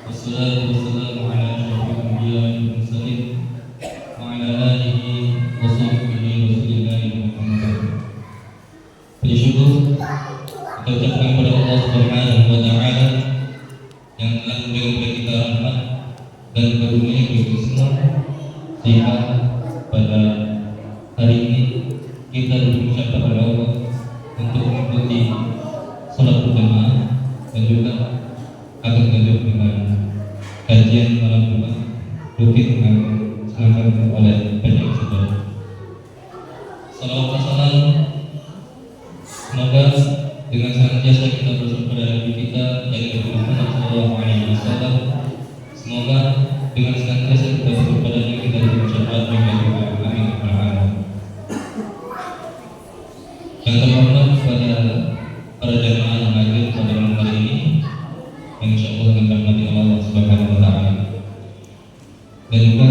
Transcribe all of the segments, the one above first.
Wassalatu wassalamu ala asyrafil anbiya'i wal mursalin wa ala alihi wa sahbihi Rasulillah Muhammad. Puji syukur kita ucapkan kepada Allah Subhanahu wa taala yang telah memberikan kepada kita rahmat dan karunia kita semua sehingga pada hari ini kita berucap kepada Allah untuk mengikuti salat berjamaah dan juga akan lanjut dengan kajian malam Jumat rutin dengan dilaksanakan oleh banyak saudara. Salawat dan salam semoga dengan senantiasa kita bersama pada Nabi kita yaitu Muhammad SAW. Semoga dengan senantiasa kita bersama padanya kita bersyafaat dengan amin. Yang terhormat pada para jamaah yang hadir pada malam hari ini, yang insyaallah akan dirahmati Allah Subhanahu wa taala. Dan juga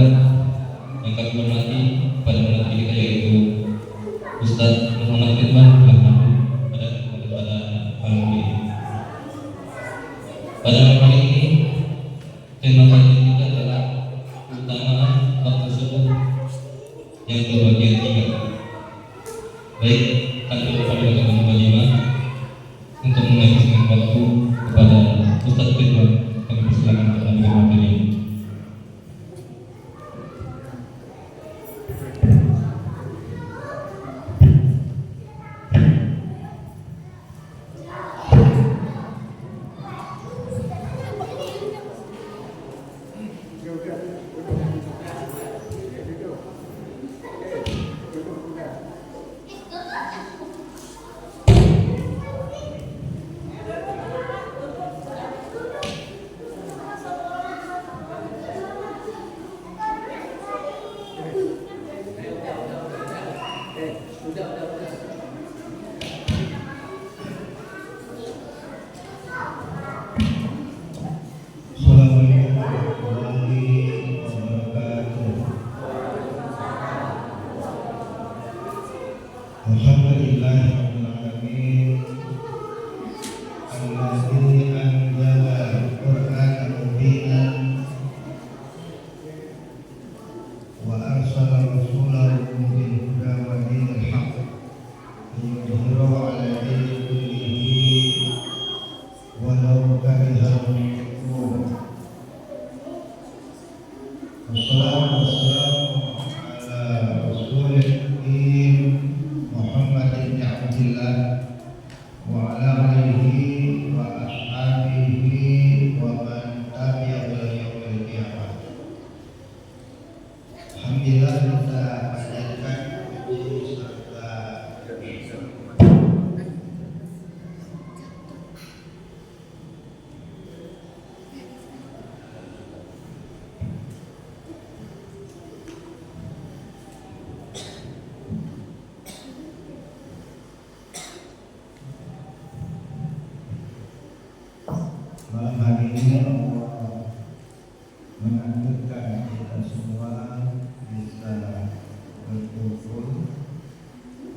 yang kami hormati pada malam hari kita yaitu Ustaz Muhammad Firman pada malam ini. Pada malam hari ini tema kajian kita adalah keutamaan waktu subuh yang berbagian 3. Baik, kami kepada teman-teman berjamaah untuk menghabiskan waktu kepada Ustaz Firman, kami persilakan kepada materi ini. Malam hari ini Allah menganjurkan kita semua bisa berkumpul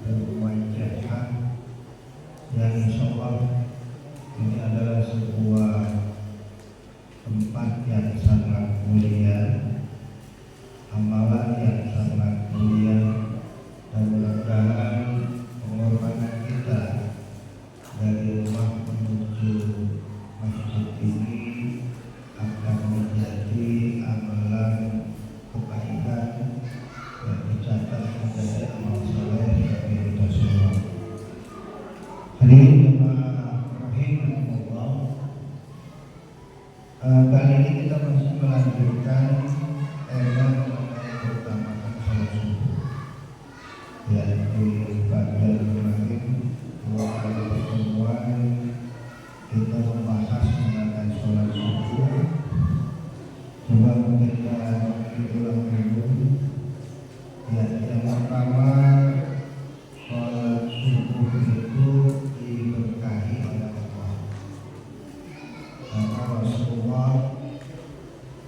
bermuajahah yang insyaallah ini adalah sebuah tempat yang sangat mulia, amalan yang sangat mulia, dan mudah-mudahan pengorbanan kita dari rumah menuju masjid ini akan menjadi amalan kebaikan yang dicatat menjadi amal soleh bagi kita semua. Hadirin rahimahullah, kali ini kita masih melanjutkan tema mengenai keutamaan salat subuh, yaitu pada kemarin 2 kali pertemuan kita membahas mengenai sholat subuh. Coba kita ulang dulu. Ya, yang pertama, sholat subuh itu diberkahi oleh Allah. Karena Rasulullah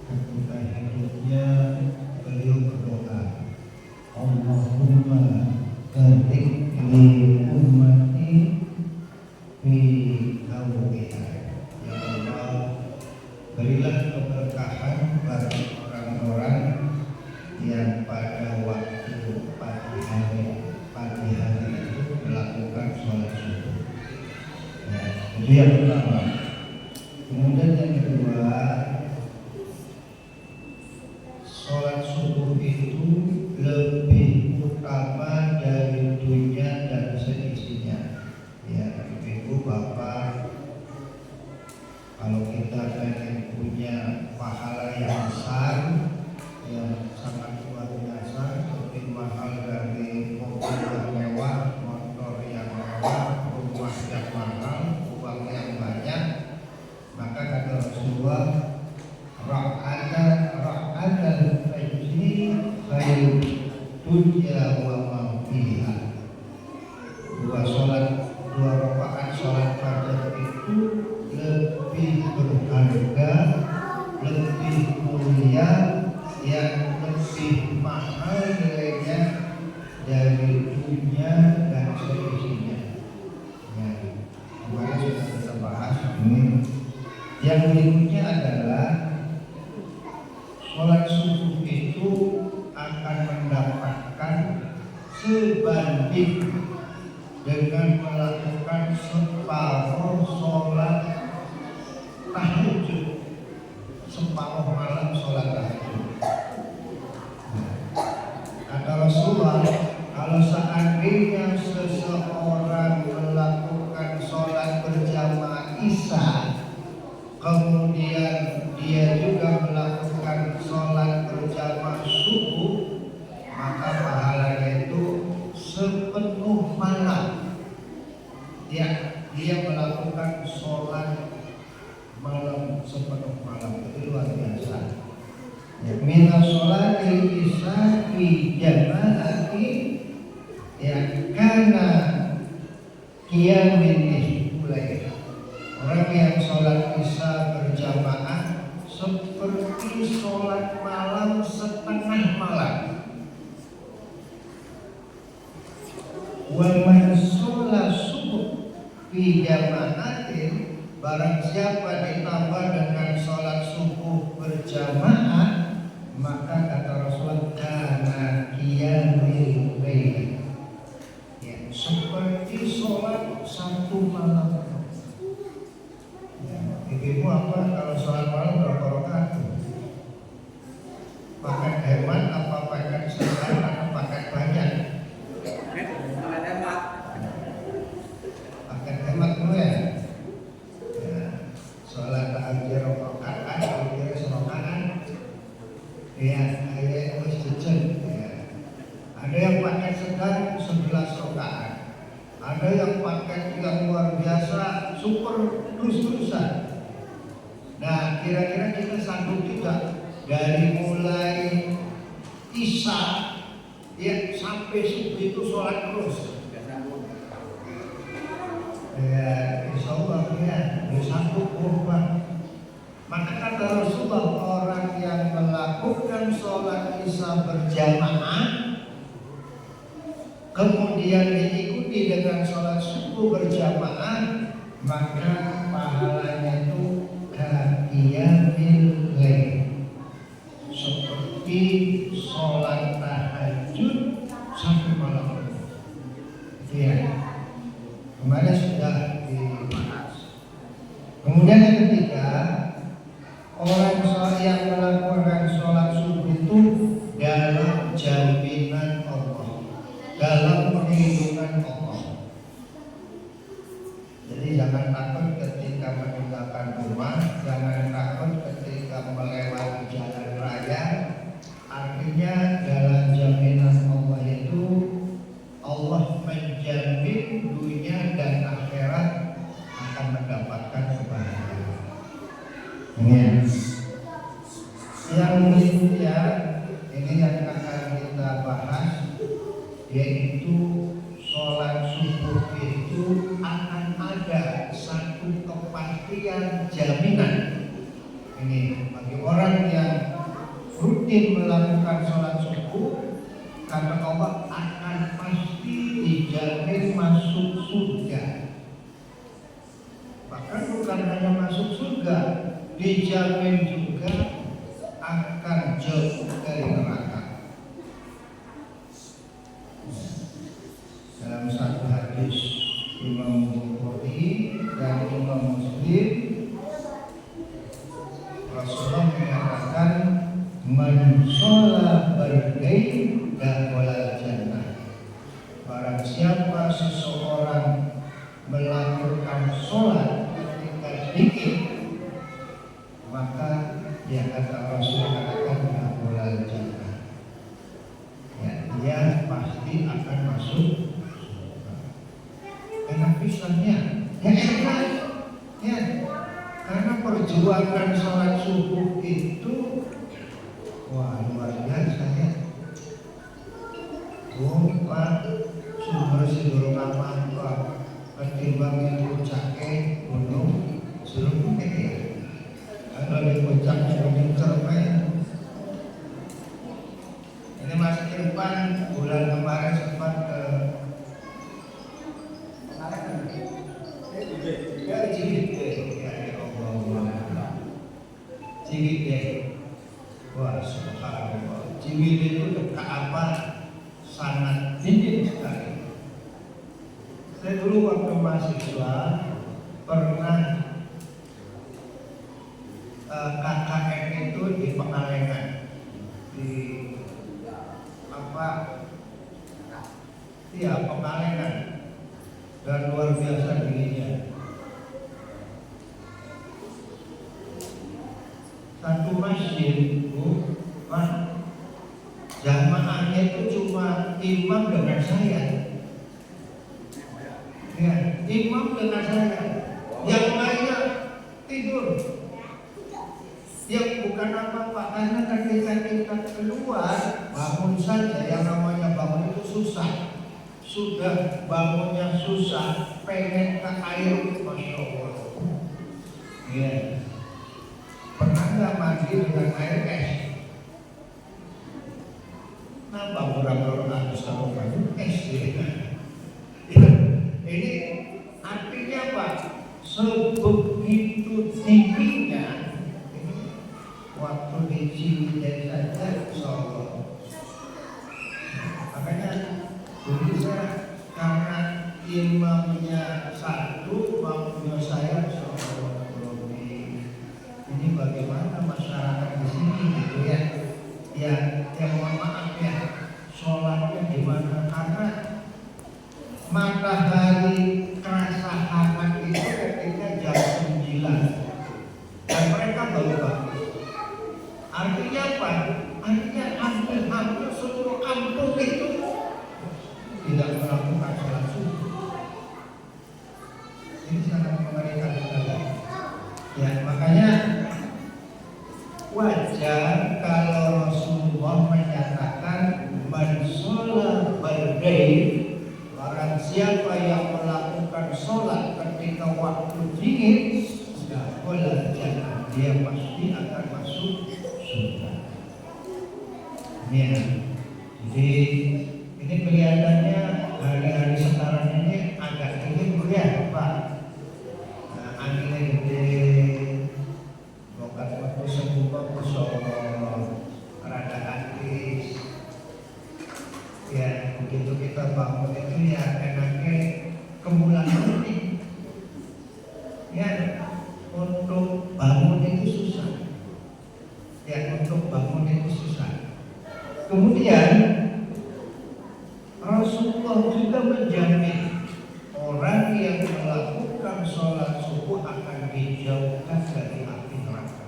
ketika hidupnya beliau berdoa, Allahumma barik li ummati fi awqiha, ya berilah keberkahan bagi orang-orang yang pada waktu pagi hari itu melakukan sholat subuh. Ya, itu yang pertama. Kemudian yang kedua, sholat subuh itu lebih utama dari dunia dan seisinya. Ya, ibu bapak, kalau kita pengen punya pahala yang besar, yang sangat luar biasa, lebih mahal dari mobil yang mewah, motor yang mewah, rumah yang mahal, uang yang banyak, maka kata Rasulullah, ra'atal fajri khairud dunya wa ma fiha. Dua rakaat sholat fajar itu lebih berharga, lebih mulia, yang lebih mahal nilainya dari dunia dan seisinya. Ya, kemarin sudah kita bahas ini. Yang berikutnya adalah sholat subuh itu akan mendapatkan sebanding dengan melakukan separuh sholat tahajud, separuh malam sholat tahajud. Kata Rasulullah, kalau seandainya seseorang melakukan sholat berjamaah Isya, kemudian dia juga melakukan sholat berjamaah subuh, maka pahalanya itu sepenuh malam. Dia melakukan sholat malam sepenuh malam, itu luar biasa. Mina sholatil isya fi jama'ati ya kana qiyamin nisbulail. Orang yang sholat isya berjamaah seperti sholat malam setengah malam. Wa man sholat subuh fi jama'atin, barang siapa ditambah dengan sholat subuh berjamaah, maka kata Rasulullah kana qiyamul lail, ya, seperti sholat satu malam. Ya, ibu apa kalau sholat malam berapa rakaat? Pakai hemat apa pakai sedang atau pakai banyak? Pakai hemat dulu ya. Sholat tahajud rakaat, tahajud rakaat. Ya, ayat masjid. Ya. Ada yang pakai sedang 11 rakaat. Ada yang pakai yang luar biasa, super terus-terusan. Nah, kira-kira kita sanggup juga dari mulai Isya ya sampai subuh itu sholat terus. Ya, insya Allah ya, sanggup kurban. Maka kata Rasulullah, orang yang melakukan sholat Isya berjamaah kemudian diikuti dengan sholat subuh berjamaah, maka pahalanya itu qiyamul lail, seperti sholat tahajud satu malam. Ya, kemarin sudah dibahas. Kemudian yang ketiga, orang yang melakukan sholat subuh itu dalam jaminan Allah, dalam perlindungan Allah. Jadi jangan takut ketika meninggalkan rumah, jangan takut ketika melewati jalan raya. Artinya dalam jaminan Allah itu Allah menjamin dunia dan akhirat akan mendapatkan kebahagiaan. Yang berikutnya ini yang akan kita bahas, yaitu sholat subuh itu akan ada satu kepastian jaminan. Ini bagi orang yang rutin melakukan sholat subuh, kata Allah akan pasti dijamin masuk surga. Bahkan bukan hanya masuk surga, dijamin juga akan jauh dari neraka. Dalam satu hadis Imam Bukhari dan Imam Muslim, Rasulullah mengatakan man sholat bardain dakhala jannah. Barang siapa seseorang melakukan sholat ketika dingin, maka dia kata Rasul katakan dakhala jannah. Ya, dia pasti akan masuk. Enak pisannya, ya enak, ya. Karena perjuangan sholat subuh itu, wah luar biasa ya. Pak, sumber sidurung aman Pak, ketimbang yang puncaknya gunung Serung ya. Kalau di puncaknya gunung Cermai. Ini Mas Irfan bulan kemarin sempat ke Ciwidey. Wah, subhanallah. Ciwidey itu dekat apa? Sangat dingin sekali. Saya dulu waktu mahasiswa pernah KKN itu di Pengalengan, di apa? Iya, Pengalengan, dan luar biasa dinginnya. Satu masjid itu, jamaahnya itu cuma imam dengan saya. Ya, imam dengan saya. Yang lainnya tidur. Yang bukan apa-apa, karena ketika kita keluar bangun saja, yang namanya bangun itu susah. Sudah bangunnya susah, pengen ke air, masya Allah. Ya. Pernah nggak mandi dengan air es? Nambah orang-orang harus kamu mandi es ya. Ini artinya apa? Sebegitu tingginya waktu di Ciwidey saja, insyaallah. Makanya dulu saya karena imamnya satu, makmumnya saya, insyaallah. Ini bagaimana masyarakat di sini gitu ya? Ya mohon maaf ya, sholatnya gimana? Karena matahari terasa hangat itu ketika jam 9 dan mereka baru bangun. Artinya apa? Artinya hampir seluruh kampung itu tidak melakukan sholat subuh. Ini sangat mengerikan sekali. Ya, makanya wajar kalau Rasulullah menyatakan man sholat bardain, barang siapa yang melakukan sholat ketika waktu dingin, dakhala jannah, dia pasti akan masuk surga. Ya, jadi ini kelihatannya hari-hari sekarang ini agak dingin ya Pak. Anginnya gede, bokat waktu sembuh rada aktif. Ya begitu kita bangun itu ya enaknya kemulan penting. Ya untuk bangun itu susah. Ya untuk bangun itu susah. Kemudian Rasulullah juga menjamin orang yang melakukan sholat subuh akan dijauhkan dari api neraka.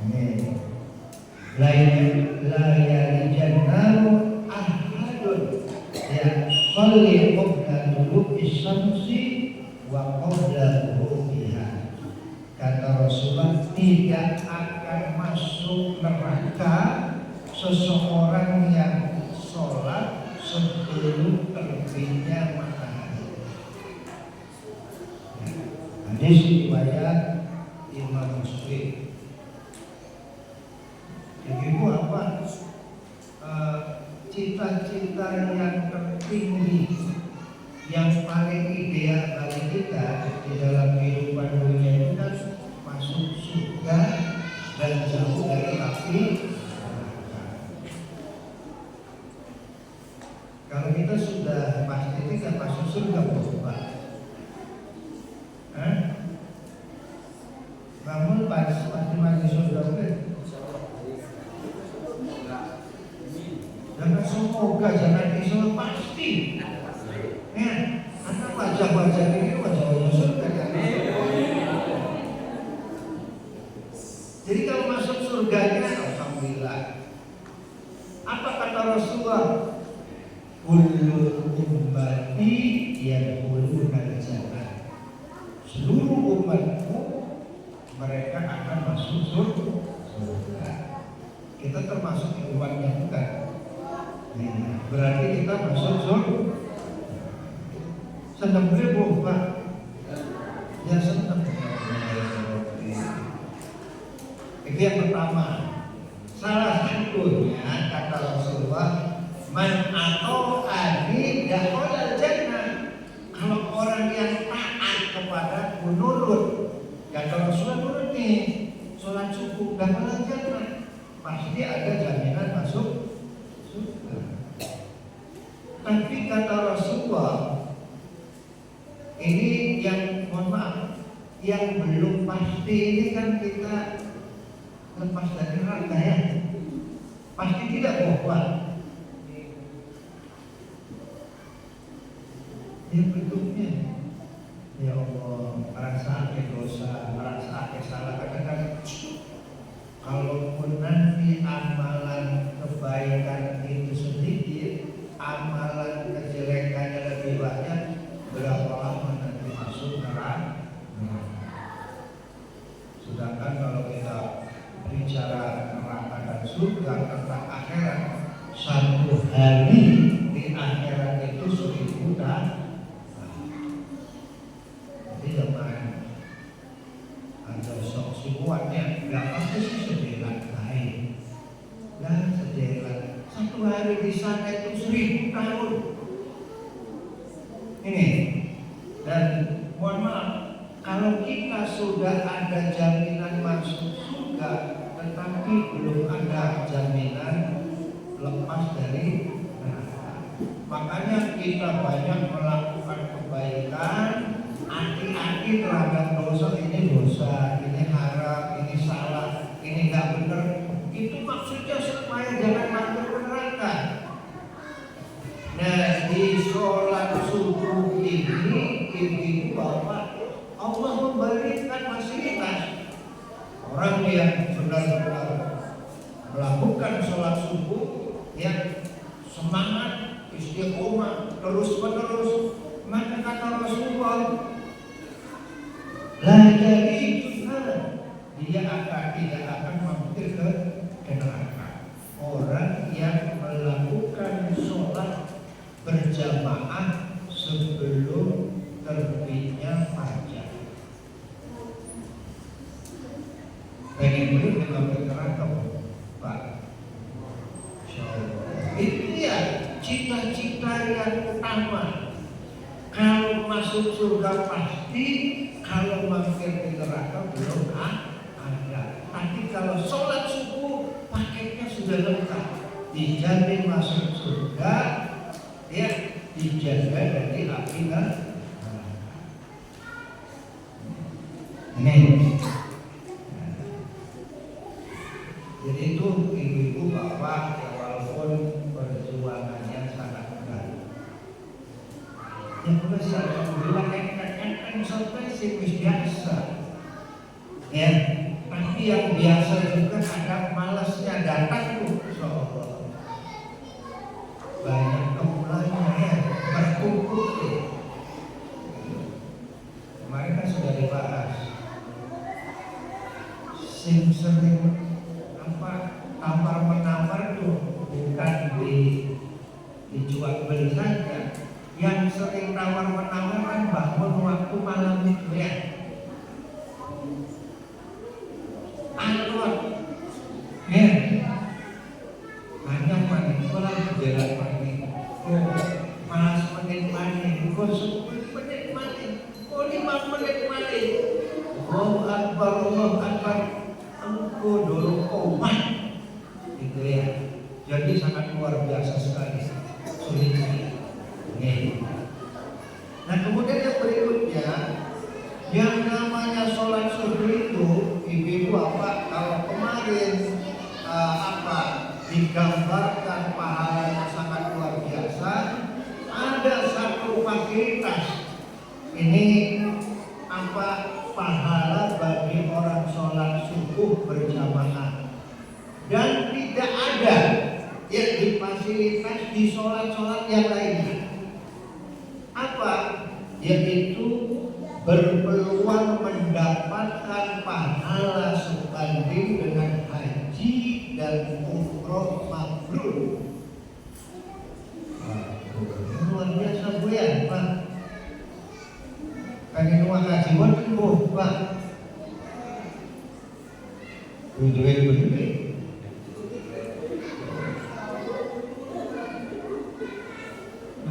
Ini la yalijannaru ahadun ya sholli qabla duluki syamsi wa qabla ghurubiha. Kata Rasulullah, tidak akan masuk neraka seseorang yang sholat sebelum terbitnya matahari. Hadis riwayat Imam Muslim. Jadi itu apa? Cita-cita yang tertinggi, yang paling ideal bagi kita di dalam kehidupan dunia itu kan Namun pasti mati surga itu. Jangan semoga, jangan isu pasti. Ya, karena wajah-wajah ini wajah-wajah surga kan. Jadi kalau masuk surganya, alhamdulillah. Apa kata Rasulullah? Kullu ummati yadkhuluna jannah. Seluruh umatku mereka akan masuk surga. Kita termasuk umatnya bukan? Berarti kita masuk surga. Senang beli Pak? Ya senang. Itu yang pertama. Salah satunya kata Rasulullah, man ata'ani dakhala jannah. Kalau orang yang taat kepada menurut kata Rasulullah menurut nih, sholat subuh dakhala jannah, pasti ada jaminan masuk surga. Tapi kata Rasulullah, ini yang mohon maaf, yang belum pasti ini kan kita lepas dari neraka ya. Pasti tidak bahwa yang berikutnya, ya Allah, merasa dosa, merasa salah. Kadang-kadang kalaupun nanti amalan kebaikan itu sedikit, amalan kejelekannya lebih banyak, berapa lama nanti masuk neraka? Sedangkan kalau kita bicara neraka dan surga tentang akhirat, satu hari di akhirat itu 1000 tahun. Jadi zaman ada sok semuanya nggak pasti sedelan lain, dan sedelan satu hari di sana itu 1000 tahun. Ini dan mohon maaf, kalau kita sudah ada jaminan masuk surga, tetapi belum ada jaminan lepas dari neraka. Makanya kita banyak melakukan kebaikan, hati-hati terhadap dosa. Ini dosa, ini haram, ini salah, ini nggak benar. Itu maksudnya supaya jangan masuk ke neraka. Nah, di sholat subuh ini ibu bapak, Allah memberikan fasilitas orang yang benar-benar melakukan sholat subuh yang semangat, istiqomah, terus-menerus. Maka kata Rasulullah, la jadi dia tidak akan mampir ke neraka. Orang yang melakukan sholat berjamaah sebelum terbitnya fajar. Pengen dulu dengan neraka, Pak. Itu ya cita-cita yang utama. Kalau masuk surga pasti, kalau mampir di neraka belum ada. Tapi kalau sholat subuh paketnya sudah lengkap, dijamin masuk surga, ya dijaga dari api neraka. Ini. Jadi itu ibu-ibu bapak ya, walaupun perjuangannya sangat berat. Yang besar alhamdulillah kan sampai sih biasa. Ya, tapi yang biasa juga kadang malasnya datang tuh. Banyak kemulanya ya, berkumpul tuh. Kemarin kan sudah dibahas. Sering tampar menamar tuh bukan dijual beli saja. Yang sering tawar menawar kan bangun waktu malam itu ya. Alur, ya, banyak maning, kalau jalan maning, malas menit maning, 10 menit maning, 5 menit maning. Allah Akbar, engkau dulu komat, gitu ya. Jadi sangat luar biasa sekali sulitnya. Nah kemudian yang berikutnya, yang namanya sholat subuh itu menggambarkan pahala yang sangat luar biasa. Ada satu fasilitas ini apa pahala bagi orang sholat subuh berjamaah, dan tidak ada yang di fasilitas di sholat-sholat yang lainnya. Apa? Yaitu berpeluang mendapatkan pahala sebanding dengan haji dan umroh mabrur. Luar biasa Bu ya, Pak. Kan ini haji waduh, Pak. Duit.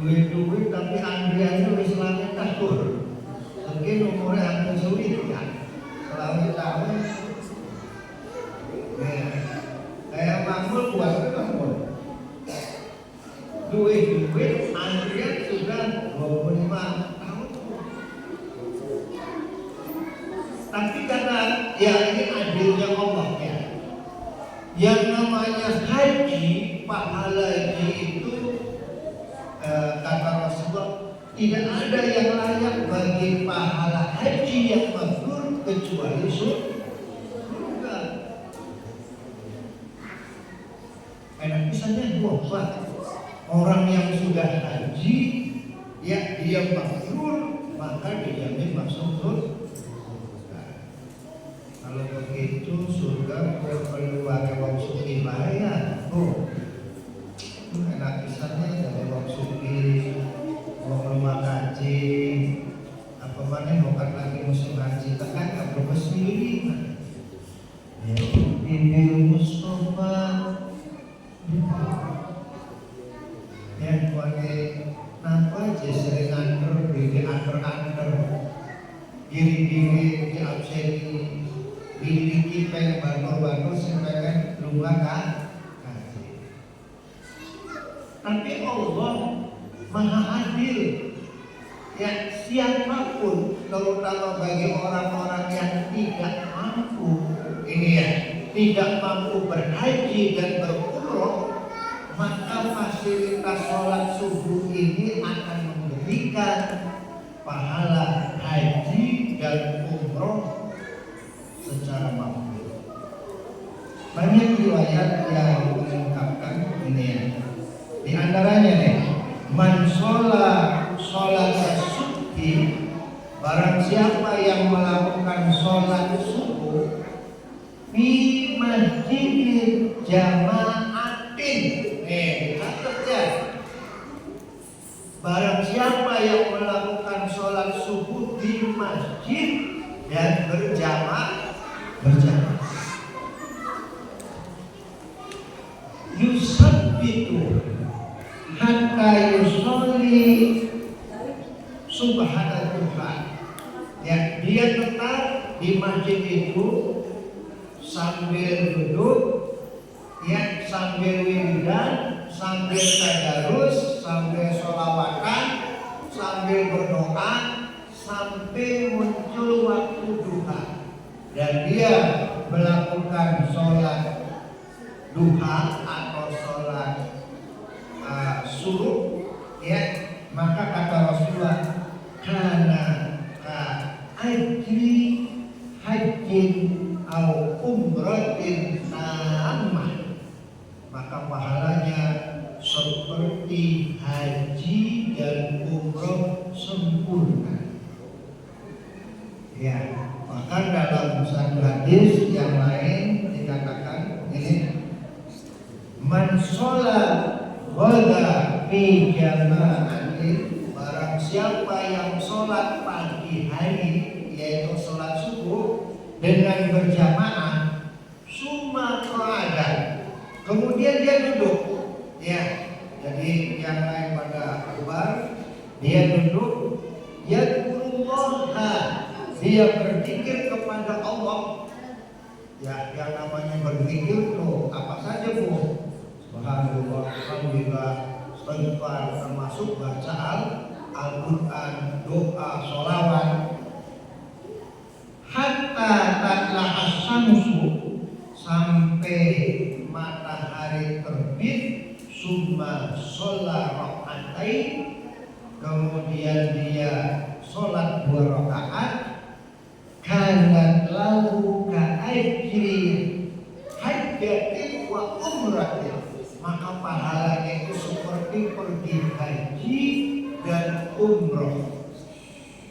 Duit tapi antriannya wis langit kasur. Mungkin umurnya hampir sulit kan. Selama tahun kayak makmur buat makmur. Duit antrian sudah 25 tahun. Tapi karena ya ini adilnya Allah ya. Yang namanya haji, pahala haji itu kata Rasulullah, tidak ada yang layak bagi pahala haji yang mabrur kecuali surga. Enak misalnya Pak, orang yang sudah haji, ya dia mabrur, maka dijamin masuk surga. Kalau begitu surga perlu ada wong sugih bahaya. Enak misalnya dari wong sugih, wong rumah haji, apa mana bukan lagi musim haji, tekan nggak bersendiri. Ini Mustafa, ya pakai napa aja sering antar, di antar, diri di abseni, diri pengen bantu sampai rumah kan. Tapi Allah Maha Adil. Ya siapapun, terutama bagi orang-orang yang tidak mampu, ini ya, tidak mampu berhaji dan berumroh, maka fasilitas sholat subuh ini akan memberikan pahala haji dan umroh secara mampu. Banyak riwayat yang mengungkapkan ini ya. Di antaranya nih, man sholat subhi, barang siapa yang melakukan sholat subuh fi masjidin jama'atin, catat ya. Barang siapa yang melakukan sholat subuh di masjid dan berjamaah, yusabbitu hatta yusolli subhanallah. Ya, dia tetap di masjid itu sambil duduk, ya, sambil wiridan, sambil tadarus, sambil sholawatan, sambil berdoa, sampai muncul waktu duha, dan dia melakukan sholat duha atau sholat suruh, ya, maka kata Rasulullah, karena ajri hajin au umratin tamah, maka pahalanya seperti haji dan umroh sempurna. Ya, maka dalam satu hadis yang lain dikatakan ini, man sholat wala fi jama'atin, barang siapa yang sholat pagi hari, yaitu sholat subuh dengan berjamaah, summa qa'ada, kemudian dia duduk, ya, jadi yang lain pada keluar, dia duduk, yadkurullaha, dia berzikir kepada Allah. Ya, yang namanya berzikir tuh apa saja Bu? Subhanallah, alhamdulillah, istighfar, termasuk baca Al-Quran, doa, sholawat. Hatta tatlah as-samsu, sampai matahari matahari terbit, summa sholat rokaatain, kemudian dia sholat 2 rakaat, kanat lahu ka'ajri hajjatin wa umratin, maka pahalanya itu seperti pergi haji dan umroh.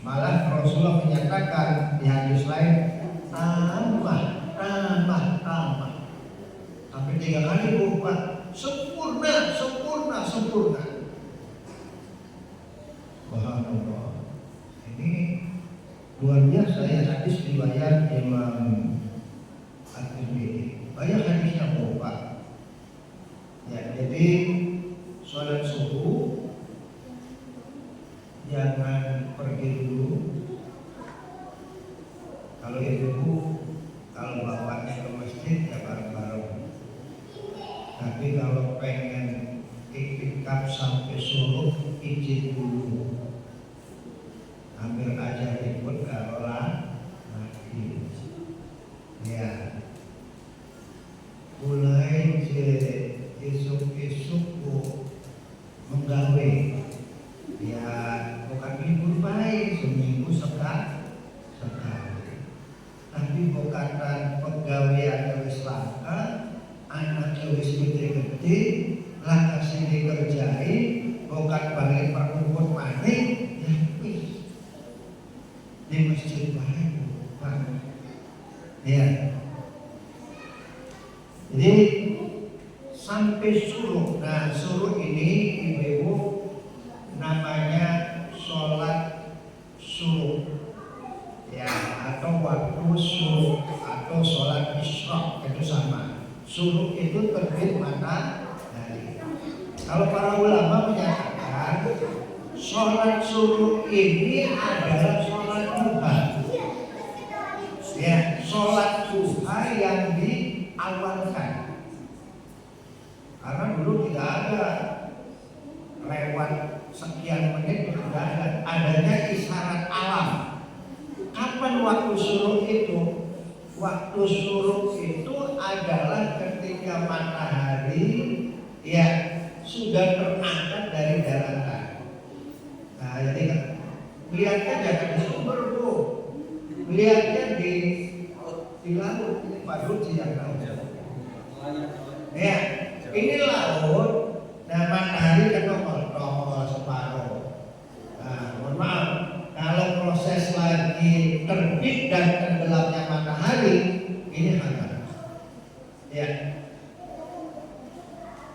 Malah Rasulullah menyatakan di hadis lain, tambah. Sampai 3 kali berubah, sempurna. Subhanallah. Ini luar biasa ya, hadis riwayat Imam At-Tirmidzi. Banyak hadisnya berubah. Ya, jadi sholat subuh jangan pergi dulu. Kalau ibu, kalau bapaknya ke masjid ya bareng-bareng. Tapi kalau pengen iktikaf sampai suruh, izin dulu. Hampir aja ikut kalau lagi. Ya. Mulai esok-esok menggawe. Ya, bukan libur baik, seminggu sekali. Tapi bukan pegawai wis langka, anaknya wis gede-gede, lah kasih dikerjai, bukan balik perkumpul maneh, ya wis di masjid baik, ya. Jadi sampai suruh. Nah, suruh ini ibu-ibu namanya sholat suruh, ya, atau waktu suruh atau sholat isyraq, itu sama. Suruh itu terbit matahari. Kalau para ulama menyatakan sholat suruh ini adalah sholat duha, ya, sholat duha yang diawalkan. Karena dulu tidak ada lewat sekian menit, tidak ada, adanya isyarat alam. Kapan waktu suruh itu? Waktu suruh itu adalah ketika matahari ya sudah terangkat dari daratan. Nah, jadi melihatnya jangan di sumber Bu, melihatnya di laut. Ini Pak Ruci yang tahu. Ya, ini laut. Nah, matahari kan nongol separuh. Nah, mohon maaf, kalau proses lagi terbit dan tenggelamnya matahari, ini hangat. Ya,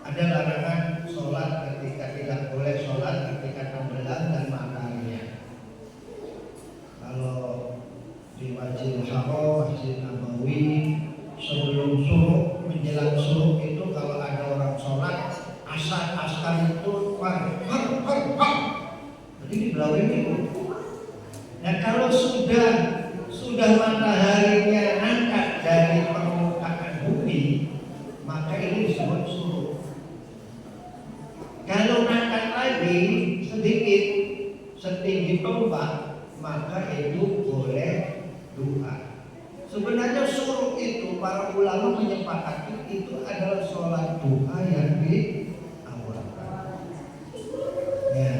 ada larangan sholat ketika tidak boleh sholat ketika tenggelam dan mataharinya. Kalau di Masjidil Haram, Masjid Nabawi, sebelum subuh menjelang subuh itu kalau ada orang sholat asar itu jadi dibelawin itu. Nah, kalau sudah mataharinya angkat dari permukaan bumi, maka ini disebut suruh. Kalau angkat lagi sedikit setinggi tombak, maka itu boleh duha. Sebenarnya suruh itu para ulama menyepakati itu adalah sholat duha yang diawalkan. Ya.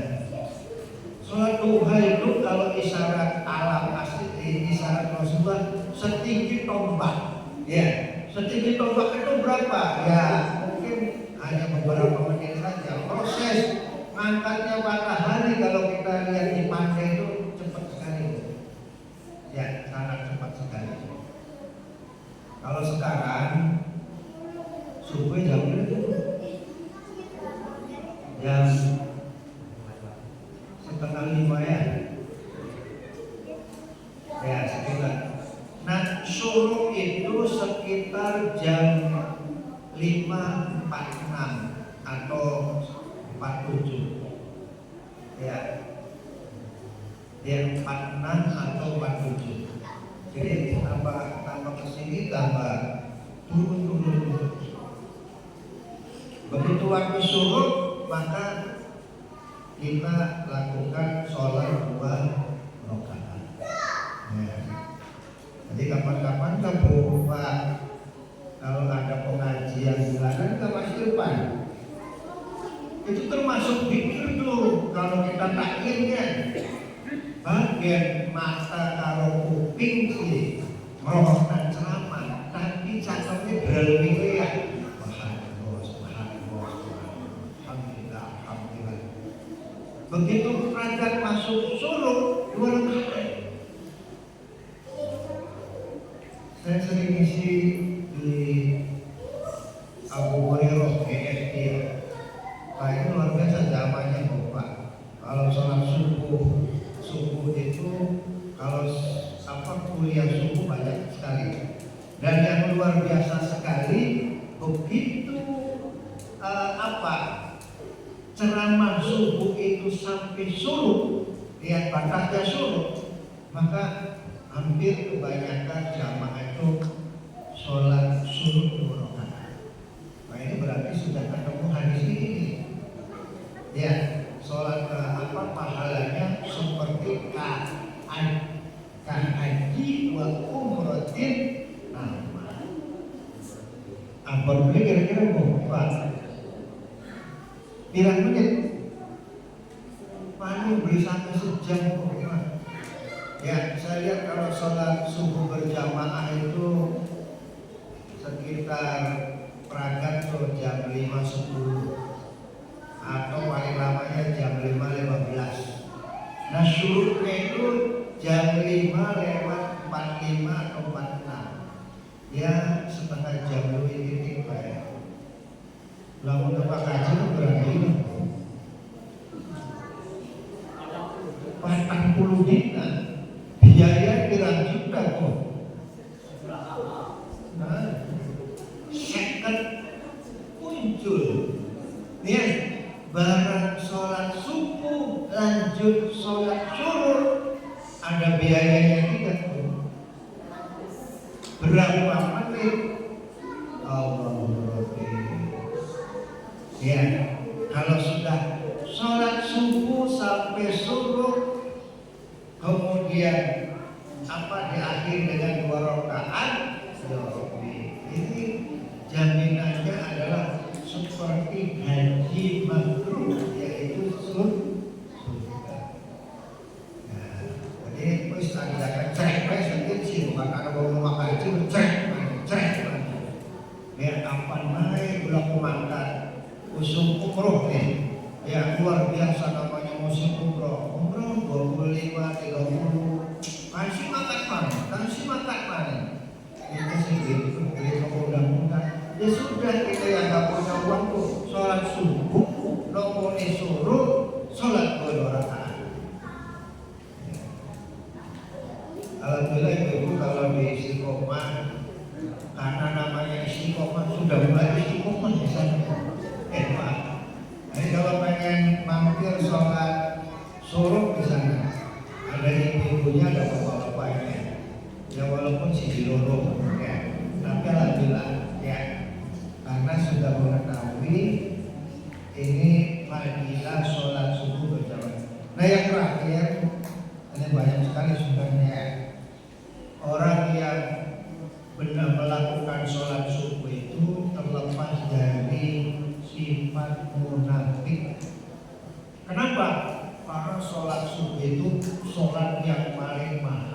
Sholat duha itu kalau isyarat alam asli, isyarat Rasulullah setinggi tombak. Ya, setinggi tombak itu berapa? Ya, mungkin hanya beberapa menit saja. Proses ngangkatnya matahari kalau kita lihat di pantai itu cepat sekali. Ya, sangat cepat sekali. Kalau sekarang subuh jam berapa? Jam 4:30 ya. Ya, sekitar. Nah, suruh itu sekitar jam 5.46 atau 47. Ya. Dia 46 atau 47. Jadi tambah kesini tambah turun. Begitu waktu suruh maka kita lakukan sholat 2 rakaat. Ya. Jadi kapan-kapan kamu Pak, kalau ada pengajian perjalanan ke masa depan. Itu termasuk pikir tuh kalau kita taklidnya bagian mata karo kuping sih merokok ceramah, tapi cakapnya berlebihan. Subhanallah, alhamdulillah. Begitu kerajaan masuk surut, 2 rakaat. Saya sering isi di Abu Hurairah EFT. Nah ini luar biasa zamannya Bapak. Kalau sholat subuh itu kalau kuliah subuh banyak sekali. Dan yang luar biasa sekali begitu ceramah subuh itu sampai surut, lihat batasnya surut, maka hampir kebanyakan jamaah itu sholat surut 2 rakaat. Nah ini berarti sudah ketemu hadis ini. Ya, sholat pahalanya seperti haji wa umrotin nama. Apa boleh kira-kira berapa? Pirang menit? Paling beri sampai sejam berapa? Ya, saya lihat kalau sholat subuh berjamaah itu sekitar perangkat tuh jam 5.10 atau paling lamanya jam 5.15. Nah surutnya itu jam 5:45 atau 46. Ya setengah jam lebih titik Pak ya. Lalu tempat kaji itu berarti 40 juta. Biaya kira juta kok. Nah, second muncul. Nih, barang sholat subuh lanjut sholat zuhur ada biayanya tidak tuh. Berapa menit? Ya, kalau sudah sholat subuh sampai zuhur kemudian diakhiri dengan 2 rakaat, ini jaminannya adalah seperti haji mabrur, yaitu surga. Nah, jadi wis akan cek sedikit sih, maka kalau mau haji cek. Ya kapan naik bulan mangkat musim umroh nih. Ya luar biasa namanya musim umroh. Umroh 25, 30. Kasih makan mana? Kita segitu, beli mudah-mudahan. Ya sudah kita yang nggak punya uang tuh sholat subuh, nomornya suruh sholat 2 rakaat. Alhamdulillah ibu kalau di istiqomah, karena namanya istiqomah sudah mulai istiqomah di sana. Pak. Jadi kalau pengen mampir sholat suruh di sana, ada ibu-ibunya, ada bapak-bapaknya. Ya walaupun si loro, ya, tapi alhamdulillah ya. Karena sudah mengetahui ini fadilah sholat subuh berjamaah. Nah yang terakhir, ini banyak sekali sebenarnya orang yang benar melakukan sholat subuh itu terlepas dari sifat munafik. Kenapa? Karena sholat subuh itu sholat yang paling mahal.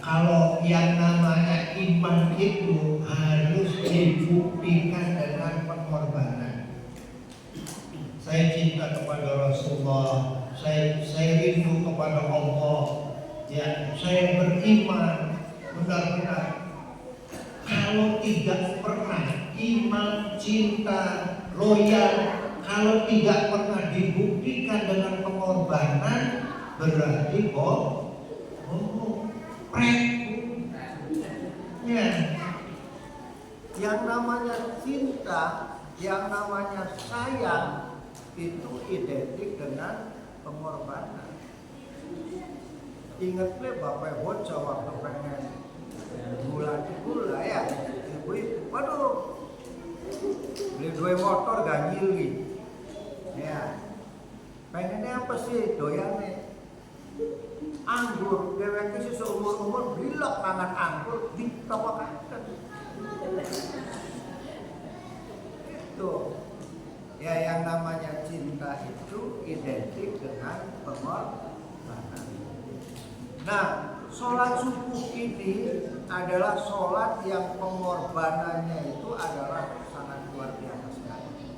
Kalau yang namanya iman itu harus dibuktikan dengan pengorbanan. Saya cinta kepada Rasulullah, saya rindu kepada Allah, ya, saya beriman benar-benar. Kalau tidak pernah iman, cinta, loyal, kalau tidak pernah dibuktikan dengan pengorbanan, berarti ya. Yang namanya cinta, yang namanya sayang itu identik dengan pengorbanan. Ingat Bapak bocah waktu pengen gula ya, ibu, waduh, beli 2 motor ganjil gitu. Ya, pengennya apa sih doyannya? Anggur, dewek sih seumur-umur bilok mangan anggur ditawakan. Ya, yang namanya cinta itu identik dengan pengorbanan. Nah, sholat subuh ini adalah sholat yang pengorbanannya itu adalah sangat luar biasa sekali.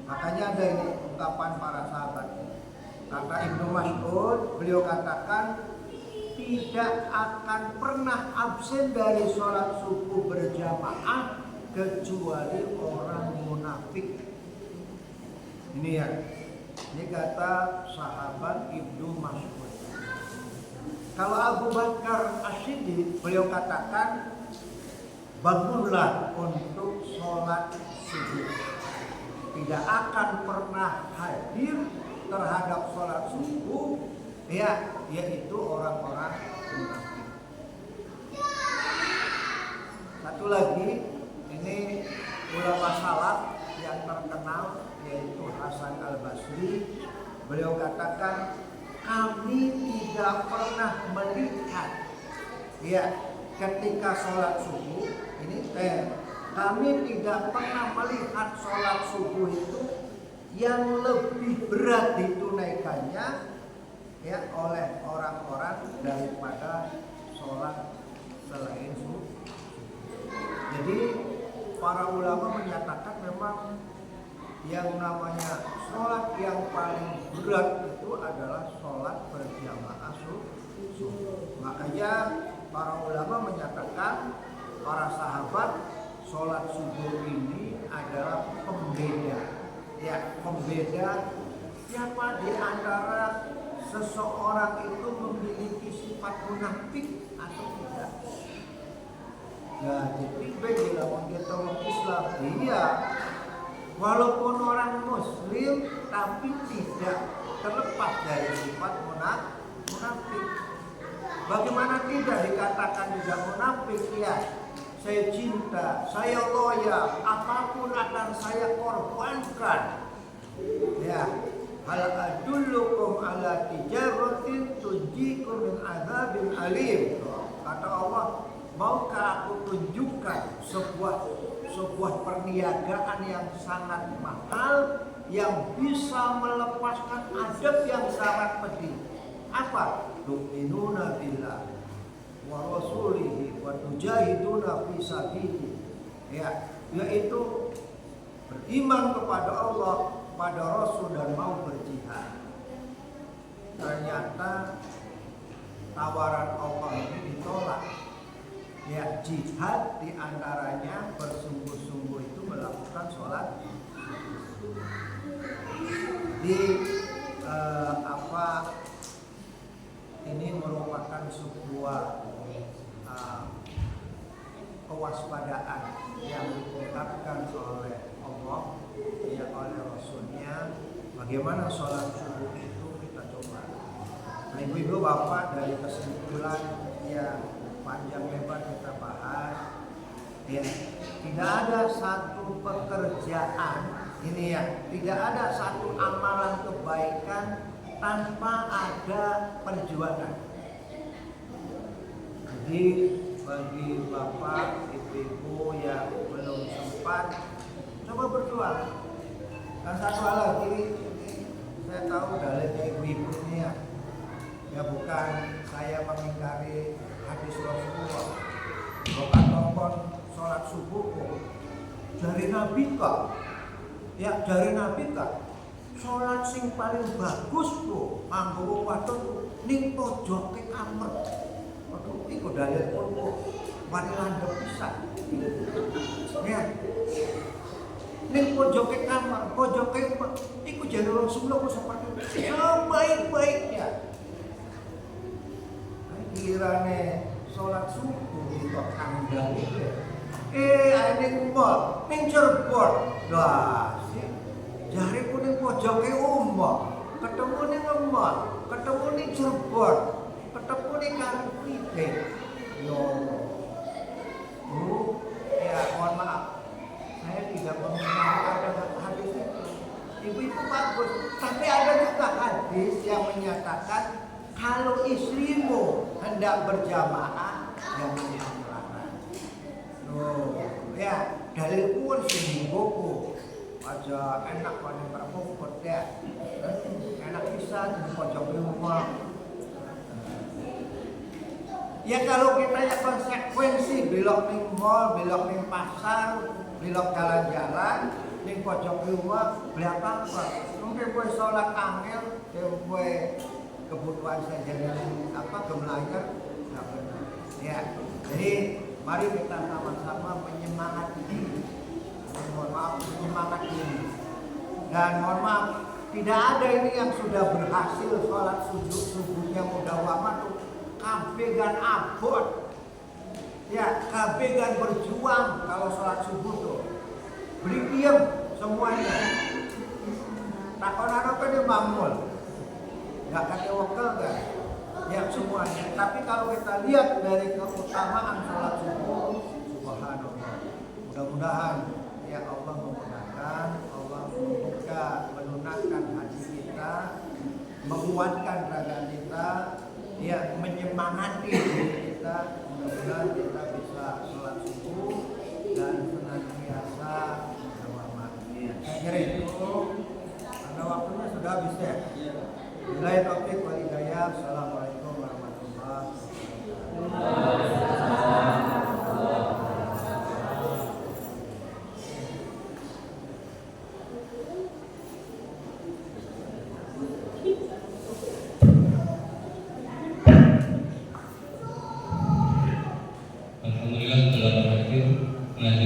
Makanya ada ini ungkapan para sahabat. Kata Ibnu Mas'ud, beliau katakan tidak akan pernah absen dari sholat subuh berjamaah kecuali orang munafik. Ini ya, ini kata sahabat Ibnu Mas'ud. Kalau Abu Bakar As-Siddiq, beliau katakan bangunlah untuk sholat subuh. Tidak akan pernah hadir terhadap sholat subuh, ya, yaitu orang-orang munafik. Satu lagi, ini ulama salaf yang terkenal yaitu Hasan Al-Basri. Beliau katakan kami tidak pernah melihat, ya, ketika sholat subuh ini kami tidak pernah melihat sholat subuh itu yang lebih berat ditunaikannya, ya, oleh orang-orang daripada sholat selain subuh. Jadi para ulama menyatakan memang yang namanya sholat yang paling berat itu adalah sholat berjamaah subuh. Makanya para ulama menyatakan para sahabat sholat subuh ini adalah pembeda, ya, pembeda siapa di antara seseorang itu memiliki sifat munafik atau tidak. Ya, jadi bagi lawan kita orang Islam, iya, walaupun orang Muslim tapi tidak terlepas dari sifat munafik. Bagaimana tidak dikatakan tidak munafik? Ya, saya cinta, saya loyal, apapun akan saya korbankan. Ya, hal adullukum ala tijaratin tunjikum min adzabin alim. Kata Allah, maukah aku tunjukkan sebuah perniagaan yang sangat mahal yang bisa melepaskan azab yang sangat pedih. Apa? Tu'minuna billah wa rasulihi wa tujahiduna fi sabilihi. Ya, yaitu beriman kepada Allah, pada Rasul, dan mau berjihad. Ternyata tawaran Allah ini ditolak. Ya, jihad diantaranya bersungguh-sungguh itu melakukan sholat. Di ini merupakan sebuah kewaspadaan yang diungkapkan oleh Allah, ya, oleh Rasulnya. Bagaimana sholat subuh itu kita coba. Nah, ibu-ibu bapak, dari kesimpulan yang panjang lebar kita bahas, ya, tidak ada satu pekerjaan ini, ya, tidak ada satu amalan kebaikan tanpa ada perjuangan. Jadi bagi bapak, ibu-ibu yang belum sempat, coba berjuang. Dan satu hal lagi, saya tahu dari ibu-ibu ini, ya bukan saya mengingkari hadis Rasulullah. Bukan nonton sholat subuh dari Nabi kok. Ya, dari Nabi kok. Sholat sing paling bagus tuh nganggo wadon ning pojoke kamar. Waduh, iku dalil pun wani landhep pisan. Ya. Ning pojoke kamar, pojoke iku jare Rasulullah seperti sebaik-baiknya. Kirane sholat subuh kok kandang itu. Ning mall, ning Cirebon. Lah, jare ku ning pojoke omah, ketemu ning mall, ketemu ning Cirebon, ketemu ning Karo Fride. Yo. Ya, mohon maaf. Saya tidak mengenal ada hadis itu. Ibu-ibu bagus, tapi ada juga hadis yang menyatakan kalau istrimu hendak berjamaah, jangan dilarang. Ya, dalil pun singgung. aja enak pada berpokok ya, enak bisa di pojok rumah. Ya kalau kita ya konsekuensi belok ning mall, belok ning pasar, belok jalan-jalan, ning pojok rumah beli apa? Mungkin gue sholat angel, gue kebutuhan saja apa gemelanya nggak benar. Ya, jadi mari kita sama-sama menyemangati diri. Mohon maaf, menyemangati diri. Dan mohon maaf, tidak ada ini yang sudah berhasil sholat subuhnya mudah amat tuh. Kabegan abot, ya kabegan berjuang kalau sholat subuh tuh, beri diem semuanya. Takon apa dia mamul, nggak kata wakil kan, ya semuanya. Tapi kalau kita lihat dari keutamaan sholat subuh, subhanallah. Mudah-mudahan ya Allah memudahkan, Allah membuka, melunakkan hati kita, menguatkan raga kita. Ya menyemangati diri kita, mudah-mudahan kita bisa sholat subuh dan senantiasa bermanfaat. Saya itu karena waktunya sudah habis ya. Billahi taufiq wal hidayah. Assalamualaikum warahmatullahi wabarakatuh. Alhamdulillah telah berakhir ngaji